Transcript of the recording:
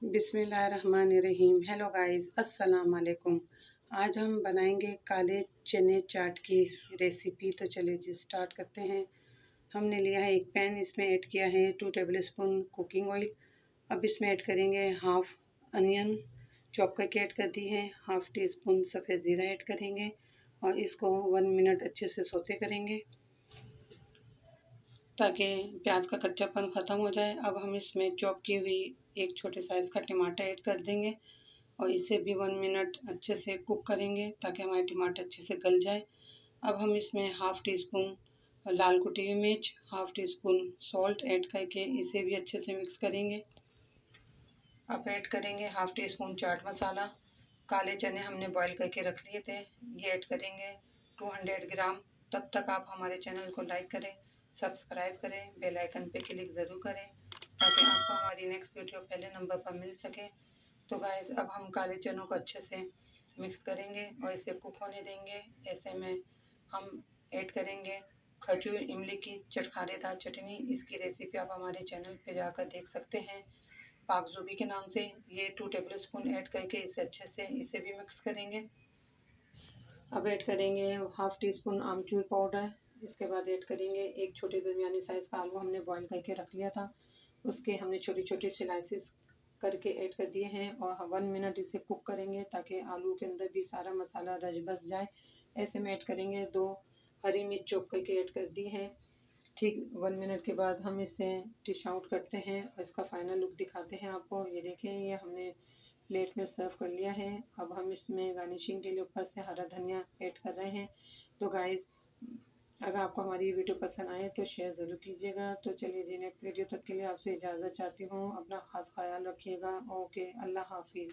बिस्मिल्लाहिर्रहमानिर्रहीम। Hello guys, अस्सलाम वालेकुम। आज हम बनाएंगे काले चने चाट की रेसिपी। तो चलिए जी स्टार्ट करते हैं। हमने लिया है एक पैन, इसमें ऐड किया है 2 टेबलस्पून कुकिंग ऑयल। अब इसमें ऐड करेंगे हाफ अनियन चॉप करके ऐड कर दी है। हाफ टी स्पून सफ़ेद ज़ीरा ऐड करेंगे और इसको 1 मिनट अच्छे से सौते करेंगे ताकि प्याज का कच्चापन ख़त्म हो जाए। अब हम इसमें चॉप की हुई एक छोटे साइज़ का टमाटर ऐड कर देंगे और इसे भी 1 मिनट अच्छे से कुक करेंगे ताकि हमारे टमाटर अच्छे से गल जाए। अब हम इसमें हाफ़ टी स्पून लाल कुटी हुई मिर्च, half tea spoon salt add करके इसे भी अच्छे से मिक्स करेंगे। अब ऐड करेंगे half tea spoon chaat masala. काले चने हमने बॉईल करके रख लिए थे, ये ऐड करेंगे 200 ग्राम। तब तक आप हमारे चैनल को लाइक करें, सब्सक्राइब करें, बेल आइकन पे क्लिक ज़रूर करें ताकि आपको हमारी नेक्स्ट वीडियो पहले नंबर पर मिल सके। तो गाइस अब हम काले चनों को अच्छे से मिक्स करेंगे और इसे कुक होने देंगे। ऐसे में हम ऐड करेंगे खजूर इमली की चटखारेदार चटनी। इसकी रेसिपी आप हमारे चैनल पे जाकर देख सकते हैं, पाकजूबी के नाम से। ये 2 टेबलस्पून ऐड करके इसे अच्छे से इसे भी मिक्स करेंगे। अब ऐड करेंगे हाफ़ टी स्पून आमचूर पाउडर। इसके बाद ऐड करेंगे एक छोटे दरमियानी साइज़ का आलू हमने बॉईल करके रख लिया था, उसके हमने छोटी छोटी स्लाइसिस करके ऐड कर दिए हैं और 1 मिनट इसे कुक करेंगे ताकि आलू के अंदर भी सारा मसाला रच बस जाए। ऐसे में ऐड करेंगे 2 हरी मिर्च चॉप करके ऐड कर दी है। ठीक 1 मिनट के बाद हम इसे डिश आउट करते हैं और इसका फाइनल लुक दिखाते हैं आपको। ये देखें, ये हमने प्लेट में सर्व कर लिया है। अब हम इसमें गार्निशिंग के लिए ऊपर से हरा धनिया ऐड कर रहे हैं। तो गाइस अगर आपको हमारी वीडियो पसंद आए तो शेयर ज़रूर कीजिएगा। तो चलिए जी, नेक्स्ट वीडियो तक के लिए आपसे इजाज़त चाहती हूँ। अपना ख़ास ख्याल रखिएगा। ओके, अल्लाह हाफिज़।